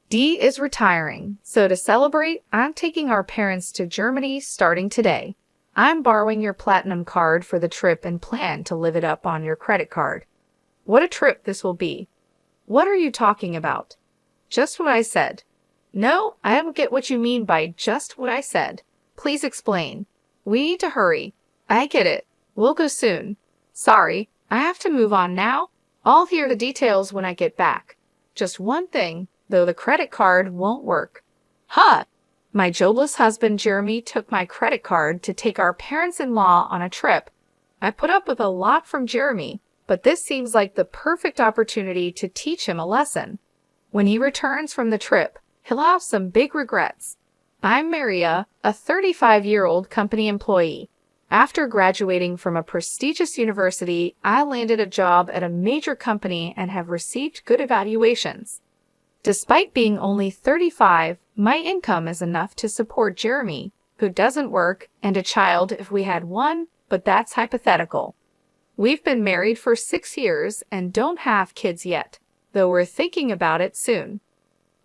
D is retiring. So to celebrate, I'm taking our parents to Germany starting today. I'm borrowing your platinum card for the trip and plan to live it up on your credit card. What a trip this will be. What are you talking about? Just what I said. No, I don't get what you mean by just what I said. Please explain. We need to hurry. I get it. We'll go soon. Sorry, I have to move on now. I'll hear the details when I get back. Just one thing, though the credit card won't work. Huh! My jobless husband Jeremy took my credit card to take our parents-in-law on a trip. I put up with a lot from Jeremy, but this seems like the perfect opportunity to teach him a lesson. When he returns from the trip, he'll have some big regrets. I'm Maria, a 35-year-old company employee. After graduating from a prestigious university, I landed a job at a major company and have received good evaluations. Despite being only 35, my income is enough to support Jeremy, who doesn't work, and a child if we had one, but that's hypothetical. We've been married for 6 years and don't have kids yet, though we're thinking about it soon.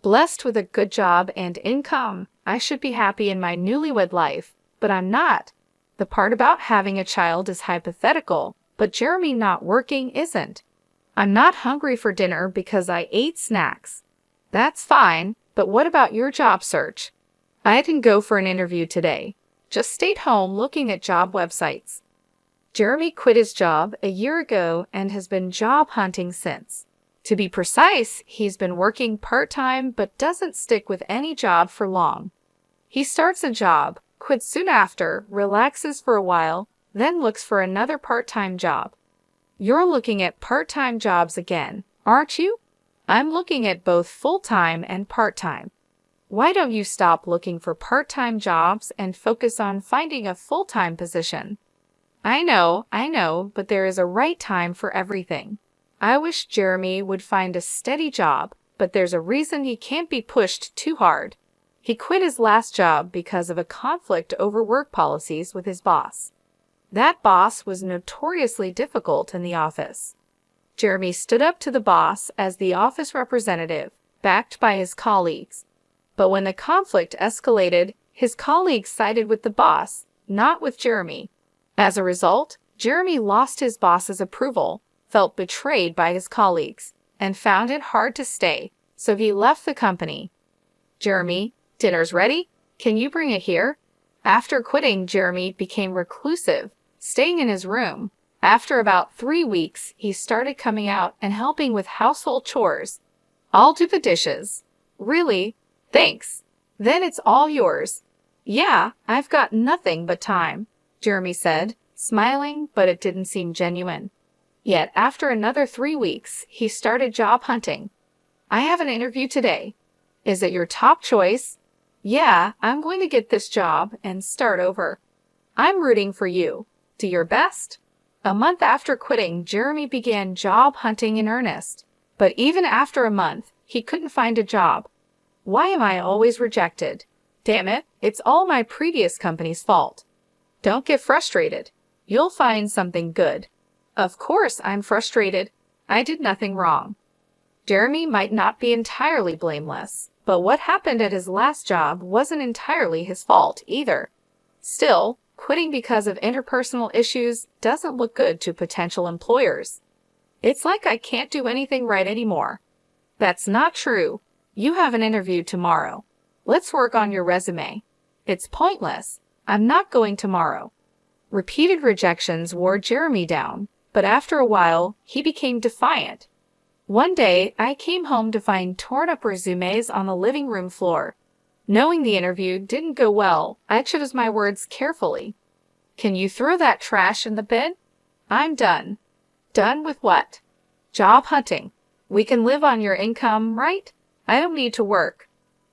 Blessed with a good job and income, I should be happy in my newlywed life, but I'm not. The part about having a child is hypothetical, but Jeremy not working isn't. I'm not hungry for dinner because I ate snacks. That's fine, but what about your job search? I didn't go for an interview today. Just stayed home looking at job websites. Jeremy quit his job a year ago and has been job hunting since. To be precise, he's been working part-time but doesn't stick with any job for long. He starts a job, quits soon after, relaxes for a while, then looks for another part-time job. You're looking at part-time jobs again, aren't you? I'm looking at both full-time and part-time. Why don't you stop looking for part-time jobs and focus on finding a full-time position? I know, but there is a right time for everything. I wish Jeremy would find a steady job, but there's a reason he can't be pushed too hard. He quit his last job because of a conflict over work policies with his boss. That boss was notoriously difficult in the office. Jeremy stood up to the boss as the office representative, backed by his colleagues. But when the conflict escalated, his colleagues sided with the boss, not with Jeremy. As a result, Jeremy lost his boss's approval, felt betrayed by his colleagues, and found it hard to stay, so he left the company. Jeremy, dinner's ready? Can you bring it here? After quitting, Jeremy became reclusive, staying in his room. After about 3 weeks, he started coming out and helping with household chores. I'll do the dishes. Really? Thanks. Then it's all yours. Yeah, I've got nothing but time, Jeremy said, smiling, but it didn't seem genuine. Yet after another 3 weeks, he started job hunting. I have an interview today. Is it your top choice? Yeah, I'm going to get this job and start over. I'm rooting for you. Do your best. A month after quitting, Jeremy began job hunting in earnest. But even after a month, he couldn't find a job. Why am I always rejected? Damn it, it's all my previous company's fault. Don't get frustrated. You'll find something good. Of course I'm frustrated. I did nothing wrong. Jeremy might not be entirely blameless, but what happened at his last job wasn't entirely his fault either. Still, quitting because of interpersonal issues doesn't look good to potential employers. It's like I can't do anything right anymore. That's not true. You have an interview tomorrow. Let's work on your resume. It's pointless. I'm not going tomorrow. Repeated rejections wore Jeremy down, but after a while, he became defiant. One day, I came home to find torn-up resumes on the living room floor. Knowing the interview didn't go well, I chose my words carefully. Can you throw that trash in the bin? I'm done. Done with what? Job hunting. We can live on your income, right? I don't need to work.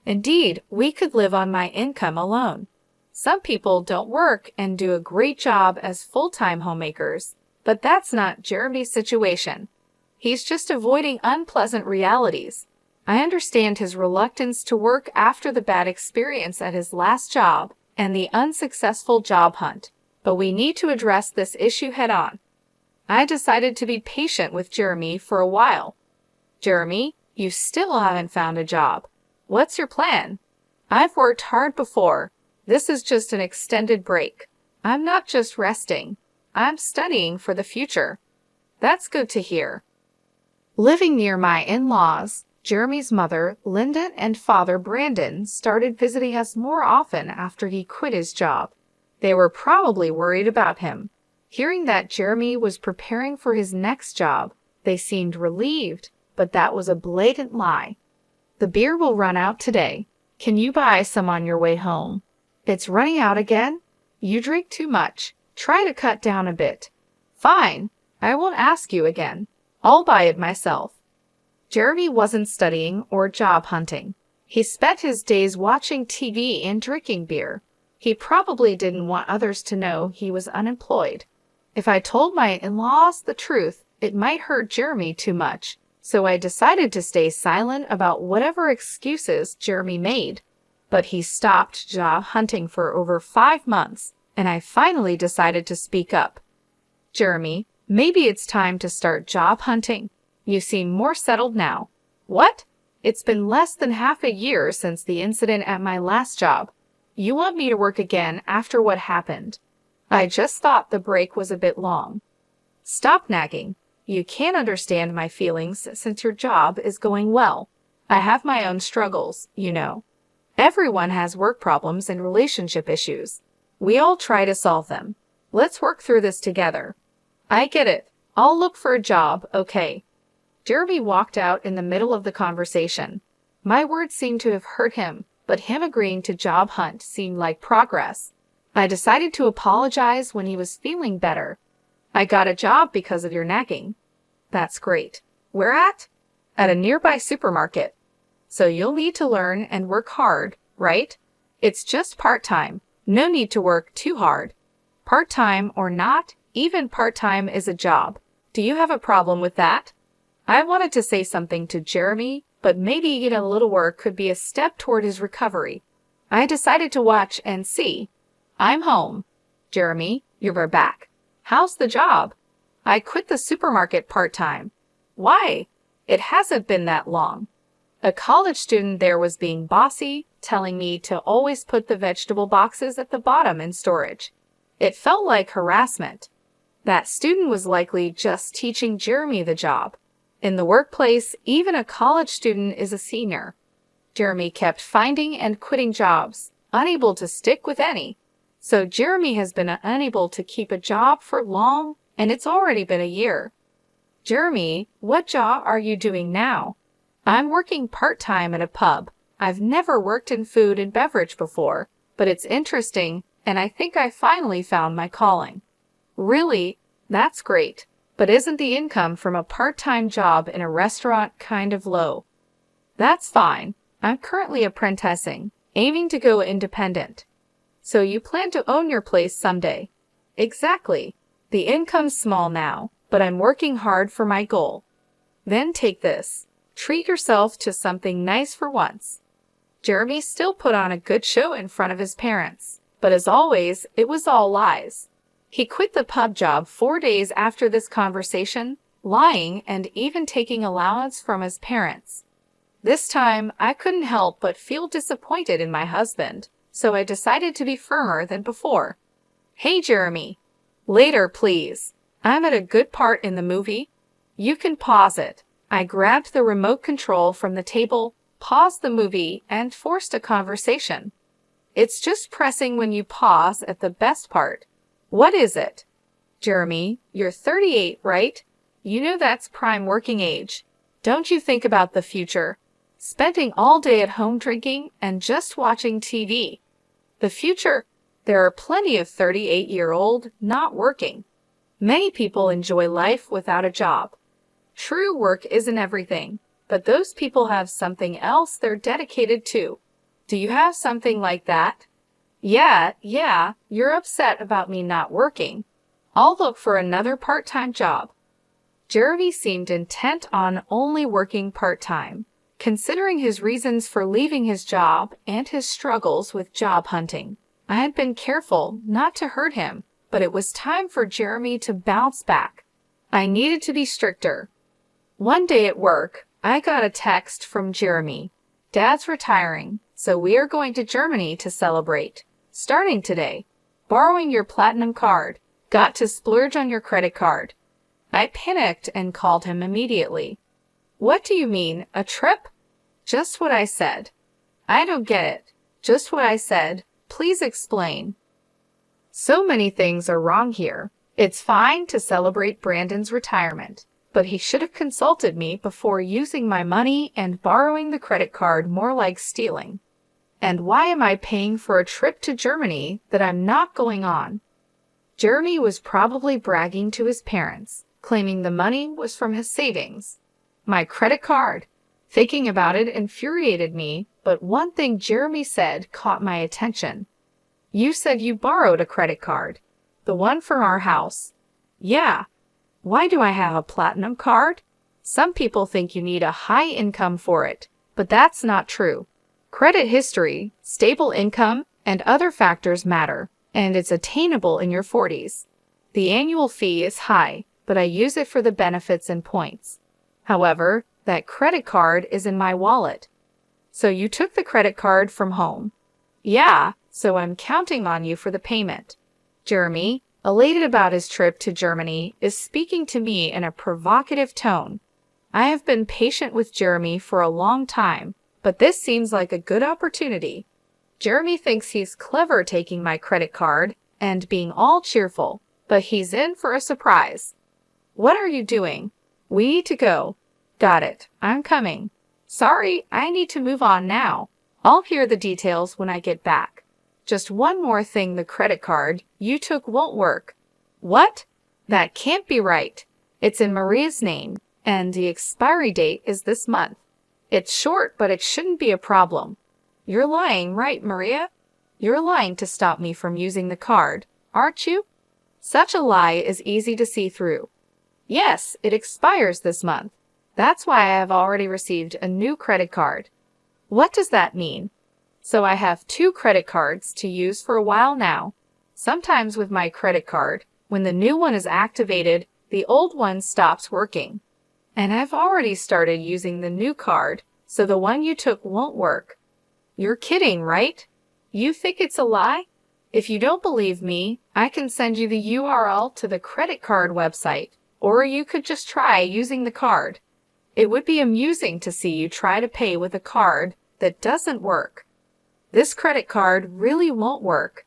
Indeed, we could live on my income alone. Some people don't work and do a great job as full-time homemakers, but that's not Jeremy's situation. He's just avoiding unpleasant realities. I understand his reluctance to work after the bad experience at his last job and the unsuccessful job hunt, but we need to address this issue head-on. I decided to be patient with Jeremy for a while. Jeremy, you still haven't found a job. What's your plan? I've worked hard before. This is just an extended break. I'm not just resting. I'm studying for the future. That's good to hear. Living near my in-laws, Jeremy's mother, Linda, and father, Brandon, started visiting us more often after he quit his job. They were probably worried about him. Hearing that Jeremy was preparing for his next job, they seemed relieved, but that was a blatant lie. The beer will run out today. Can you buy some on your way home? It's running out again? You drink too much. Try to cut down a bit. Fine. I won't ask you again. I'll buy it myself. Jeremy wasn't studying or job hunting. He spent his days watching TV and drinking beer. He probably didn't want others to know he was unemployed. If I told my in-laws the truth, it might hurt Jeremy too much, so I decided to stay silent about whatever excuses Jeremy made. But he stopped job hunting for over 5 months, and I finally decided to speak up. Jeremy, maybe it's time to start job hunting. You seem more settled now. What? It's been less than half a year since the incident at my last job. You want me to work again after what happened? I just thought the break was a bit long. Stop nagging. You can't understand my feelings since your job is going well. I have my own struggles, you know. Everyone has work problems and relationship issues. We all try to solve them. Let's work through this together. I get it. I'll look for a job, okay? Jeremy walked out in the middle of the conversation. My words seemed to have hurt him, but him agreeing to job hunt seemed like progress. I decided to apologize when he was feeling better. I got a job because of your nagging. That's great. Where at? At a nearby supermarket. So you'll need to learn and work hard, right? It's just part-time. No need to work too hard. Part-time or not, even part-time is a job. Do you have a problem with that? I wanted to say something to Jeremy, but maybe a little work could be a step toward his recovery. I decided to watch and see. I'm home. Jeremy, you're back. How's the job? I quit the supermarket part-time. Why? It hasn't been that long. A college student there was being bossy, telling me to always put the vegetable boxes at the bottom in storage. It felt like harassment. That student was likely just teaching Jeremy the job. In the workplace, even a college student is a senior. Jeremy kept finding and quitting jobs, unable to stick with any. So Jeremy has been unable to keep a job for long, and it's already been a year. Jeremy, what job are you doing now? I'm working part-time at a pub. I've never worked in food and beverage before, but it's interesting, and I think I finally found my calling. Really? That's great. But isn't the income from a part-time job in a restaurant kind of low? That's fine. I'm currently apprenticing, aiming to go independent. So you plan to own your place someday? Exactly. The income's small now, but I'm working hard for my goal. Then take this. Treat yourself to something nice for once. Jeremy still put on a good show in front of his parents, but as always, it was all lies. He quit the pub job 4 days after this conversation, lying and even taking allowance from his parents. This time, I couldn't help but feel disappointed in my husband, so I decided to be firmer than before. Hey, Jeremy. Later, please. I'm at a good part in the movie. You can pause it. I grabbed the remote control from the table, paused the movie, and forced a conversation. It's just pressing when you pause at the best part. What is it? Jeremy, you're 38, right? You know that's prime working age. Don't you think about the future? Spending all day at home drinking and just watching TV. The future? There are plenty of 38-year-old not working. Many people enjoy life without a job. True, work isn't everything, but those people have something else they're dedicated to. Do you have something like that? Yeah, you're upset about me not working. I'll look for another part-time job. Jeremy seemed intent on only working part-time, considering his reasons for leaving his job and his struggles with job hunting. I had been careful not to hurt him, but it was time for Jeremy to bounce back. I needed to be stricter. One day at work, I got a text from Jeremy. Dad's retiring, so we are going to Germany to celebrate. Starting today. Borrowing your platinum card. Got to splurge on your credit card. I panicked and called him immediately. What do you mean, a trip? Just what I said. I don't get it. Just what I said. Please explain. So many things are wrong here. It's fine to celebrate Brandon's retirement, but he should have consulted me before using my money and borrowing the credit card more like stealing. And why am I paying for a trip to Germany that I'm not going on? Jeremy was probably bragging to his parents, claiming the money was from his savings. My credit card. Thinking about it infuriated me, but one thing Jeremy said caught my attention. You said you borrowed a credit card. The one from our house. Yeah. Why do I have a platinum card? Some people think you need a high income for it, but that's not true. Credit history, stable income, and other factors matter, and it's attainable in your 40s. The annual fee is high, but I use it for the benefits and points. However, that credit card is in my wallet. So you took the credit card from home. Yeah, so I'm counting on you for the payment. Jeremy, elated about his trip to Germany, is speaking to me in a provocative tone. I have been patient with Jeremy for a long time, but this seems like a good opportunity. Jeremy thinks he's clever taking my credit card and being all cheerful, but he's in for a surprise. What are you doing? We need to go. Got it. I'm coming. Sorry, I need to move on now. I'll hear the details when I get back. Just one more thing, the credit card you took won't work. What? That can't be right. It's in Maria's name, and the expiry date is this month. It's short, but it shouldn't be a problem. You're lying, right, Maria? You're lying to stop me from using the card, aren't you? Such a lie is easy to see through. Yes, it expires this month. That's why I have already received a new credit card. What does that mean? So I have 2 credit cards to use for a while now. Sometimes with my credit card, when the new one is activated, the old one stops working. And I've already started using the new card, so the one you took won't work. You're kidding, right? You think it's a lie? If you don't believe me, I can send you the URL to the credit card website, or you could just try using the card. It would be amusing to see you try to pay with a card that doesn't work. This credit card really won't work.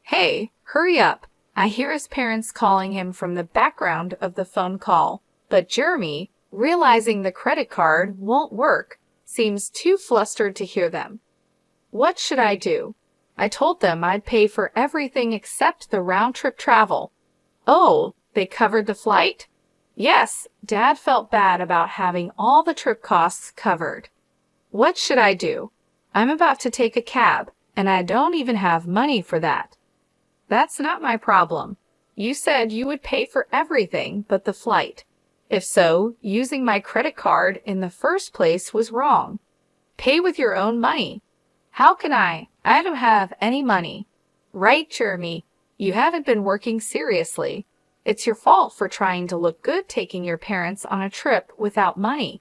Hey, hurry up. I hear his parents calling him from the background of the phone call, but Jeremy, realizing the credit card won't work, seems too flustered to hear them. What should I do? I told them I'd pay for everything except the round-trip travel. Oh, they covered the flight? Yes, Dad felt bad about having all the trip costs covered. What should I do? I'm about to take a cab, and I don't even have money for that. That's not my problem. You said you would pay for everything but the flight. If so, using my credit card in the first place was wrong. Pay with your own money. How can I? I don't have any money. Right, Jeremy. You haven't been working seriously. It's your fault for trying to look good taking your parents on a trip without money.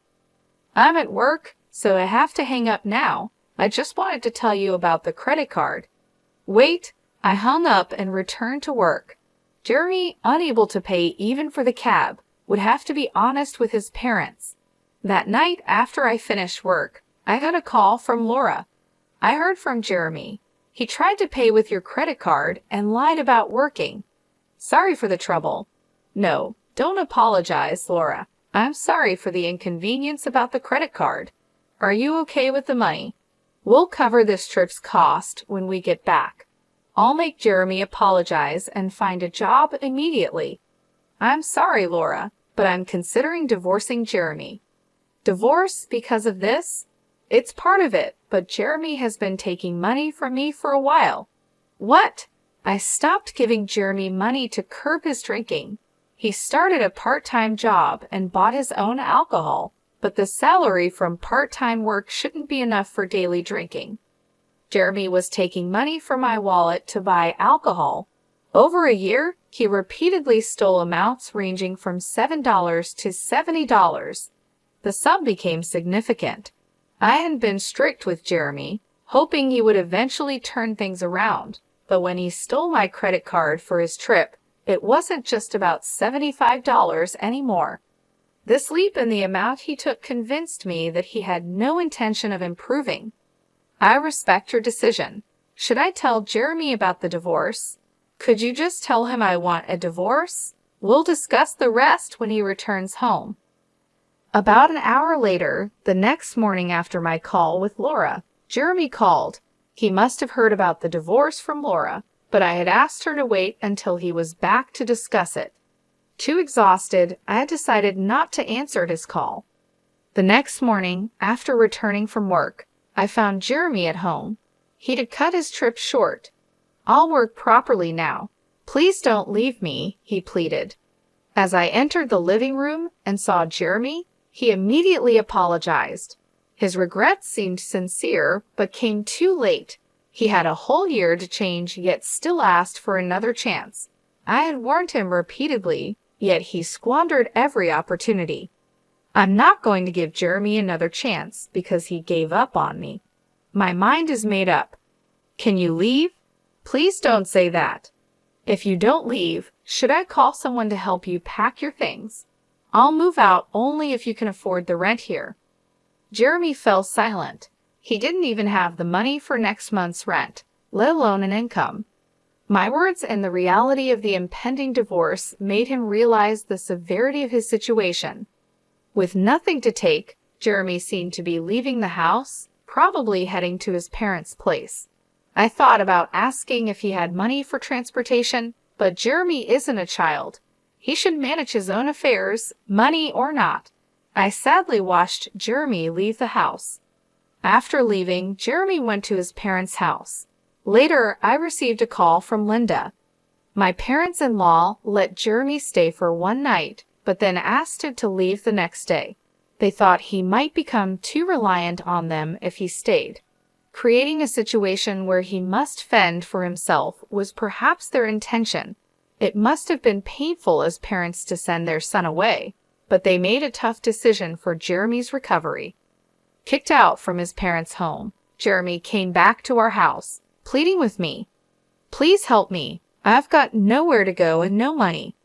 I'm at work, so I have to hang up now. I just wanted to tell you about the credit card. Wait, I hung up and returned to work. Jeremy, unable to pay even for the cab, would have to be honest with his parents. That night after I finished work, I got a call from Laura. I heard from Jeremy. He tried to pay with your credit card and lied about working. Sorry for the trouble. No, don't apologize, Laura. I'm sorry for the inconvenience about the credit card. Are you okay with the money? We'll cover this trip's cost when we get back. I'll make Jeremy apologize and find a job immediately. I'm sorry, Laura, but I'm considering divorcing Jeremy. Divorce because of this? It's part of it, but Jeremy has been taking money from me for a while. What? I stopped giving Jeremy money to curb his drinking. He started a part-time job and bought his own alcohol, but the salary from part-time work shouldn't be enough for daily drinking. Jeremy was taking money from my wallet to buy alcohol. Over a year, he repeatedly stole amounts ranging from $7 to $70. The sum became significant. I had been strict with Jeremy, hoping he would eventually turn things around, but when he stole my credit card for his trip, it wasn't just about $75 anymore. This leap in the amount he took convinced me that he had no intention of improving. I respect your decision. Should I tell Jeremy about the divorce? Could you just tell him I want a divorce? We'll discuss the rest when he returns home. About an hour later, the next morning after my call with Laura, Jeremy called. He must have heard about the divorce from Laura, but I had asked her to wait until he was back to discuss it. Too exhausted, I had decided not to answer his call. The next morning, after returning from work, I found Jeremy at home. He had cut his trip short. "I'll work properly now. Please don't leave me," he pleaded. As I entered the living room and saw Jeremy, he immediately apologized. His regrets seemed sincere, but came too late. He had a whole year to change, yet still asked for another chance. I had warned him repeatedly, yet he squandered every opportunity. I'm not going to give Jeremy another chance because he gave up on me. My mind is made up. Can you leave? Please don't say that. If you don't leave, should I call someone to help you pack your things? I'll move out only if you can afford the rent here. Jeremy fell silent. He didn't even have the money for next month's rent, let alone an income. My words and the reality of the impending divorce made him realize the severity of his situation. With nothing to take, Jeremy seemed to be leaving the house, probably heading to his parents' place. I thought about asking if he had money for transportation, but Jeremy isn't a child. He should manage his own affairs, money or not. I sadly watched Jeremy leave the house. After leaving, Jeremy went to his parents' house. Later, I received a call from Linda. My parents-in-law let Jeremy stay for one night, but then asked him to leave the next day. They thought he might become too reliant on them if he stayed. Creating a situation where he must fend for himself was perhaps their intention. It must have been painful as parents to send their son away, but they made a tough decision for Jeremy's recovery. Kicked out from his parents' home, Jeremy came back to our house, pleading with me. "Please help me. I've got nowhere to go and no money."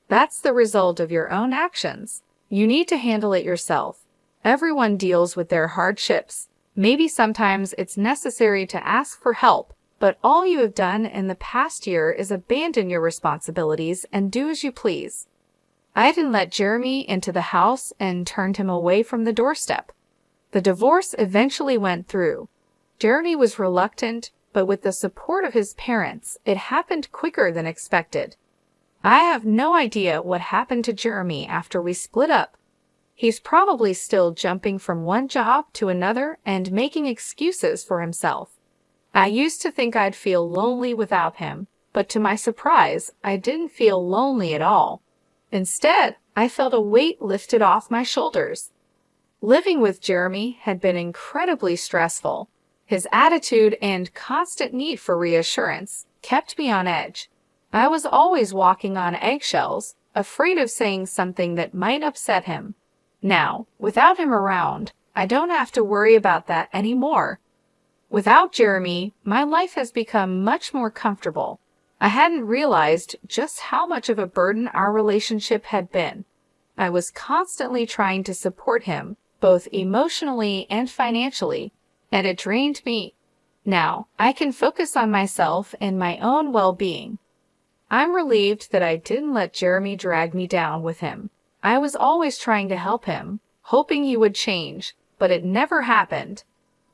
That's the result of your own actions. You need to handle it yourself. Everyone deals with their hardships. Maybe sometimes it's necessary to ask for help, but all you have done in the past year is abandon your responsibilities and do as you please. I didn't let Jeremy into the house and turned him away from the doorstep. The divorce eventually went through. Jeremy was reluctant, but with the support of his parents, it happened quicker than expected. I have no idea what happened to Jeremy after we split up. He's probably still jumping from one job to another and making excuses for himself. I used to think I'd feel lonely without him, but to my surprise, I didn't feel lonely at all. Instead, I felt a weight lifted off my shoulders. Living with Jeremy had been incredibly stressful. His attitude and constant need for reassurance kept me on edge. I was always walking on eggshells, afraid of saying something that might upset him. Now, without him around, I don't have to worry about that anymore. Without Jeremy, my life has become much more comfortable. I hadn't realized just how much of a burden our relationship had been. I was constantly trying to support him, both emotionally and financially, and it drained me. Now, I can focus on myself and my own well-being. I'm relieved that I didn't let Jeremy drag me down with him. I was always trying to help him, hoping he would change, but it never happened.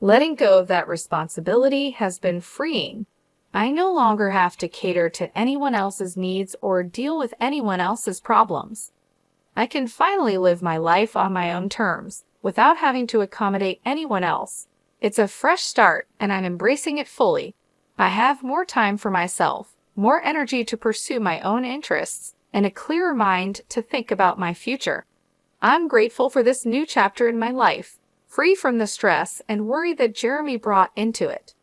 Letting go of that responsibility has been freeing. I no longer have to cater to anyone else's needs or deal with anyone else's problems. I can finally live my life on my own terms, without having to accommodate anyone else. It's a fresh start, and I'm embracing it fully. I have more time for myself, more energy to pursue my own interests, and a clearer mind to think about my future. I'm grateful for this new chapter in my life, free from the stress and worry that Jeremy brought into it.